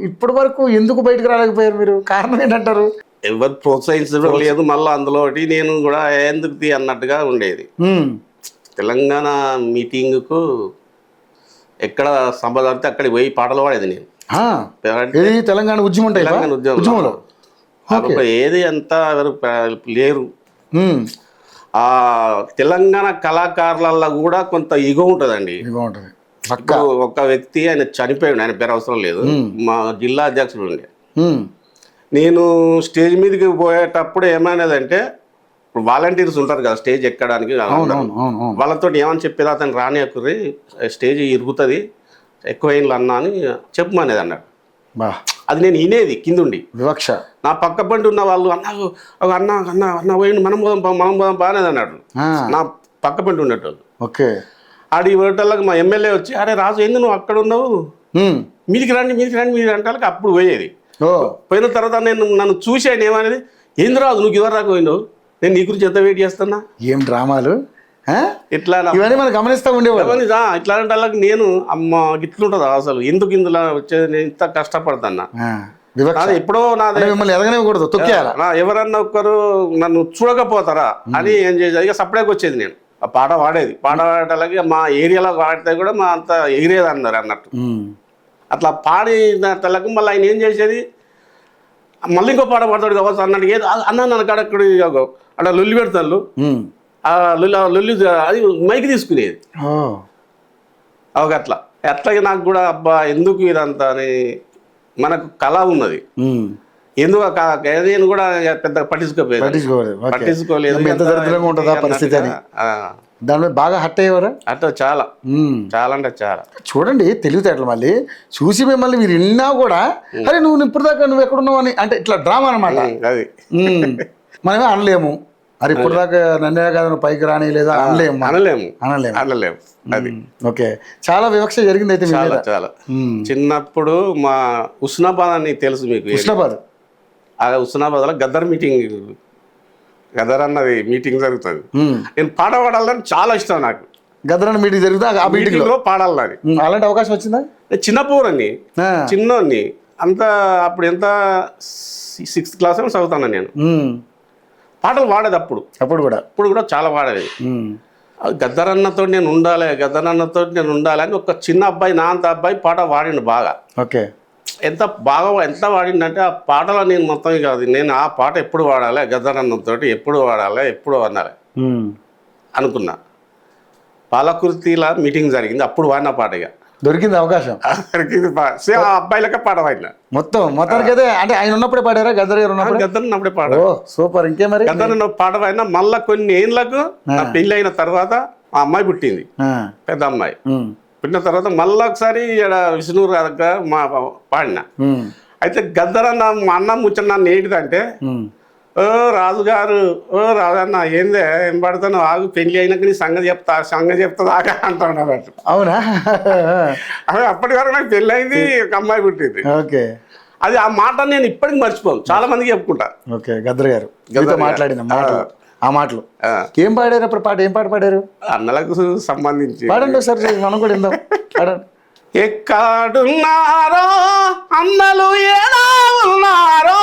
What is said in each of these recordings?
ఇప్పటి వరకు ఎందుకు బయటకు రాలేకపోయారు మీరు? కారణం ఏంటంటారు? ఎవరు ప్రోత్సహించడం లేదు. మళ్ళీ అందులో ఒకటి నేను కూడా ఎందుకు అన్నట్టుగా ఉండేది. తెలంగాణ మీటింగ్కు ఎక్కడ సభ జరిగితే అక్కడికి పోయి పాటలు పాడేది నేను. తెలంగాణ ఉద్యమం ఉద్యమంలో ఏది అంతా ఎవరు లేరు. ఆ తెలంగాణ కళాకారులలో కూడా కొంత ఈగో ఉంటుందండి. ఒక వ్యక్తి ఆయన చనిపోయాడు, ఆయన పేరు అవసరం లేదు, మా జిల్లా అధ్యక్షుడు ఉండే. నేను స్టేజ్ మీదకి పోయేటప్పుడు ఏమైనదంటే వాలంటీర్స్ ఉంటారు కదా స్టేజ్ ఎక్కడానికి, వాళ్ళతో ఏమని చెప్పేది, అతను రాని ఎక్కుర్రి స్టేజ్ ఇరుగుతుంది ఎక్కువైంది అన్నా అని చెప్పమనేది అన్నాడు. అది నేను వినేది కిందుండి. వివక్ష. నా పక్క బండి ఉన్న వాళ్ళు అన్న అన్న అన్న పోయింది మనం పోదాం బాగానేది అన్నాడు నా పక్క బండి ఉండేటోళ్ళు. ఓకే. ఆడి పోయేటోళ్ళకి మా ఎమ్మెల్యే వచ్చి అరే రాజు ఏంది నువ్వు అక్కడ ఉన్నావు, మీదికి రండి మీరు అంటే అప్పుడు పోయేది. పోయిన తర్వాత నన్ను చూసాను ఏమనేది, ఏంది రాజు నువ్వు ఇవరు రాక పోయినావు, నేను నీ గురించి ఎంత వెయిట్ చేస్తున్నా. ఏం డ్రామాలు ఇట్లా ఇవన్నీ మనం గమనిస్తూ ఉండేవాళ్ళు. ఇట్లాంటి వాళ్ళకి నేను అమ్మ ఇట్లుంటుంది అసలు, ఎందుకు ఇందులో వచ్చేది, నేను ఇంత కష్టపడతాన్నా. ఎప్పుడో మిమ్మల్ని ఎదగనివ్వకూడదు, ఎవరన్నా ఒక్కరు నన్ను చూడకపోతారా అని ఏం చేసేది. ఇక సపరేట్గా వచ్చేది నేను ఆ పాట పాడేది. పాట పాడేటాలకి మా ఏరియాలో పాడితే కూడా మా అంత ఎగిరేది అన్నారు అన్నట్టు. అట్లా పాడినట్లకు మళ్ళీ ఆయన ఏం చేసేది, మళ్ళీ ఇంకో పాట పాడతాడు కావచ్చు అన్నట్టు. ఏదో అన్న నన్ను కాడక్కడ అక్కడ లొల్లి పెడతాను, ఆ లొల్లి అది మైకి తీసుకునేది. అట్లా అట్లాగే నాకు కూడా అబ్బా ఎందుకు ఇదంతా అని, మనకు కళ ఉన్నది ఎందుకు నేను కూడా పెద్ద పట్టించుకోలేదు. దాని మీద బాగా హట్ అయ్యేవారా? అట్లా చాలా చాలా అంటే చాలా. చూడండి తెలివితేటలు మళ్ళీ చూసి మిమ్మల్ని మీరు విన్నా కూడా అరే నువ్వు ఇప్పటిదాకా నువ్వు ఎక్కడున్నావు అని అంటే ఇట్లా డ్రామా అనమాట. అది మనమే అనలేము, అరే ఇప్పటిదాకా నన్నే కదా నువ్వు పైకి రాని లేదా అనలేము. అది ఓకే. చాలా వివక్ష జరిగింది అయితే. చాలా చిన్నప్పుడు మా ఉస్నాబాద్ అని తెలుసు మీకు? ఉస్నాబాద్లో గద్దర్ మీటింగ్, గద్దర్ అన్నది మీటింగ్ జరుగుతుంది. నేను పాట పాడాలని చాలా ఇష్టం నాకు. గద్దర్ అన్న మీటింగ్ జరుగుతుంది, ఆ మీటింగ్ లో పాడాలని. అలాంటి అవకాశం వచ్చిందా? చిన్నపోరని చిన్నోన్ని అంతా అప్పుడు ఎంత 6th క్లాస్ చదువుతాను నేను. పాటలు పాడేది అప్పుడు కూడా చాలా పాడేది. గద్దర్ అన్నతో నేను ఉండాలి అని ఒక చిన్న అబ్బాయి నా అంత అబ్బాయి పాట పాడిండు బాగా. ఓకే. ఎంత వాడిందంటే ఆ పాటలో నేను మొత్తం కాదు, నేను ఆ పాట ఎప్పుడు వాడాలి, గద్దర్ అన్నతో ఎప్పుడు వాడాలి అనాలి అనుకున్నా. పాలకుర్తిలా మీటింగ్ జరిగింది, అప్పుడు వాడిన పాట. ఇక దొరికింది అవకాశం, ఆ అబ్బాయిలకే పాట వాడిన మొత్తానికి. అయితే అంటే ఆయన ఉన్నప్పుడే పాడారా? గద్దర్ గారు ఉన్నప్పుడే పాడ. సూపర్. ఇంకే మరి గద్దర్ పాట వాడినా. మళ్ళా కొన్ని ఏళ్ళకు నా పెళ్లి అయిన తర్వాత ఆ అమ్మాయి పుట్టింది, పెద్ద అమ్మాయి పుట్టిన తర్వాత మళ్ళీ ఒకసారి ఇక్కడ విష్ణూరు దగ్గర మా పాడిన. అయితే గద్దర్ అన్న మా అన్న ముచ్చట నన్ను ఏంటిదంటే, ఓ రాజుగారు, ఓ రాజన్న ఏందే ఏం పడతాను, ఆగు పెళ్లి అయినాక నీ సంగతి చెప్తా దాకా అంటున్నాడు. అవునా? అదే అప్పటి వరకు నాకు పెళ్లి అయింది, ఒక అమ్మాయి పుట్టింది. ఓకే. అది ఆ మాట నేను ఇప్పటికి మర్చిపోను, చాలా మందికి చెప్పుకుంటా. ఓకే. గద్దర్ గారు మాట్లాడిన ఆ మాటలు ఏం పాడారు అప్పుడు? ఏం పాట పాడారు? అన్నలకు సంబంధించి పాడండి ఒకసారి, మనం కూడా విందాం. పాడండి. ఎక్కడున్నారో అన్నలు ఎలా ఉన్నారో,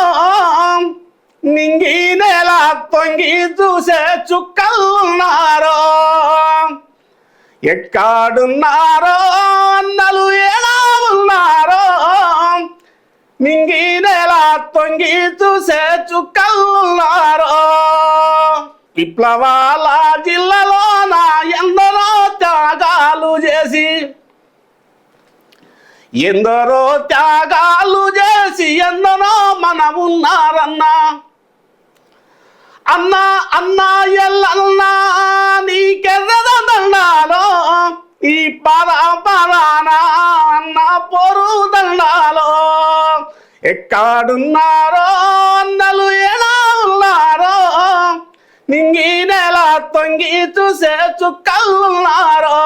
నింగి నేల తొంగి చూసే చుక్కలున్నారో. ఎక్కడున్నారో అన్నలు ఎలా ఉన్నారో, నింగి నేల తొంగి చూసే చుక్కలున్నారో. విప్లవాల జిల్లాలోన ఎందరో త్యాగాలు చేసి ఎందరో మన ఉన్నారన్నా. అన్నా ఎల్లన్నా నీకెర్రదండాలో, ఈ పరానా అన్న పొరు దండాలో. ఎక్కడున్నారో అన్నలు ఎలా ఉన్నారో, నింగి నేల తొంగి చూసే చుక్కలున్నారో.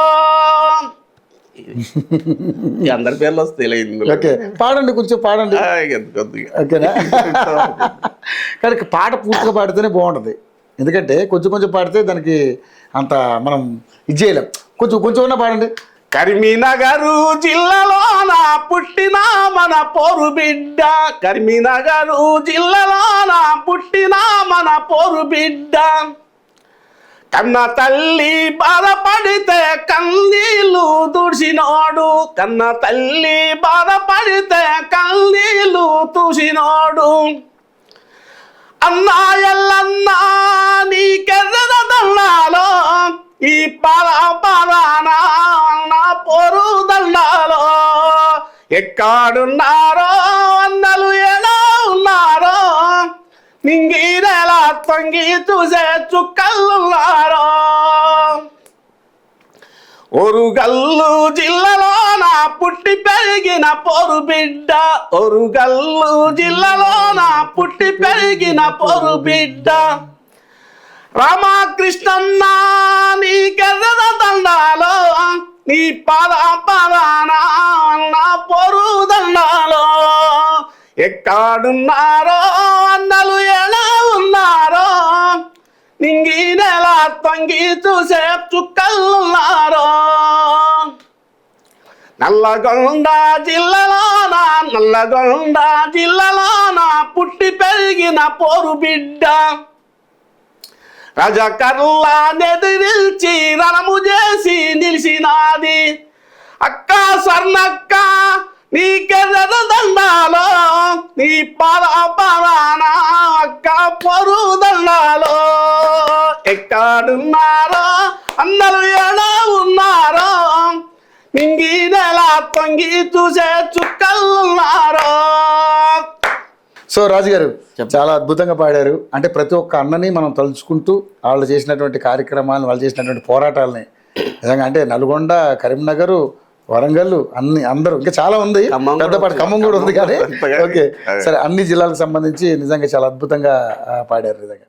అందరి పేర్లు వస్తాయి. పాడండి, కొంచెం పాడండి. ఓకేనా? కానీ పాట పూర్తిగా పాడితేనే బాగుంటుంది, ఎందుకంటే కొంచెం పాడితే దానికి అంత మనం ఇది చేయలేం. కొంచెం ఉన్నా పాడండి. కరీంనగరు జిల్లాలోన పుట్టిన మన పోరు బిడ్డ, కరీంనగరు జిల్లాలోన పుట్టిన మన పోరు బిడ్డ. కన్న తల్లి బాధపడితే కన్నీళ్ళు తుడిసినోడు, కన్న తల్లి బాధపడితే కన్నీళ్ళు తుడిసినోడు. అన్నా ఎల్లన్నా నీకెర్రద దండాలో, ఈ పాదానా నా పోరు దండాలో. ఎక్కడున్నారో అన్నలు ఎలా ఉన్నారో, నింగిరెలా తొంగి చూసే చుక్కలున్నారో. ఒరుగల్లు జిల్లాలోన పుట్టి పెరిగిన పోరు బిడ్డ, ఒరుగల్లు జిల్లాలోన పుట్టి పెరిగిన పోరు బిడ్డ. రామకృష్ణన్న నీకెర్రద దండాలో, నీ పాదానా నా పోరు దండాలో. ఎక్కడున్నారో అన్నలు ఎలా ఉన్నారో, నింగినెలా తొంగి చూసే చుక్కలున్నారో. నల్లగొండ జిల్లాలోన, నల్లగొండ జిల్లాలోన పుట్టి పెరిగిన పోరు బిడ్డ. రజకర్లా నెదిరిల్చి రణము చేసి నిలిచినాది అక్క స్వర్ణక్క నీకెర్రద దండాలో, నీ పాదానా అక్క పోరు దండాలో. ఎక్కడున్నారో అందరూ ఎలా ఉన్నారో, నింగినెలా తొంగి చూసే చుక్కలున్నారో. సో రాజుగారు చాలా అద్భుతంగా పాడారు. అంటే ప్రతి ఒక్క అన్నని మనం తలుచుకుంటూ వాళ్ళు చేసినటువంటి కార్యక్రమాలను, వాళ్ళు చేసినటువంటి పోరాటాలని, నిజంగా అంటే నల్గొండ, కరీంనగర్, వరంగల్ అందరూ ఇంకా చాలా ఉంది, పెద్దపాటి ఖమ్మం కూడా ఉంది. కానీ ఓకే సరే, అన్ని జిల్లాలకు సంబంధించి నిజంగా చాలా అద్భుతంగా పాడారు నిజంగా.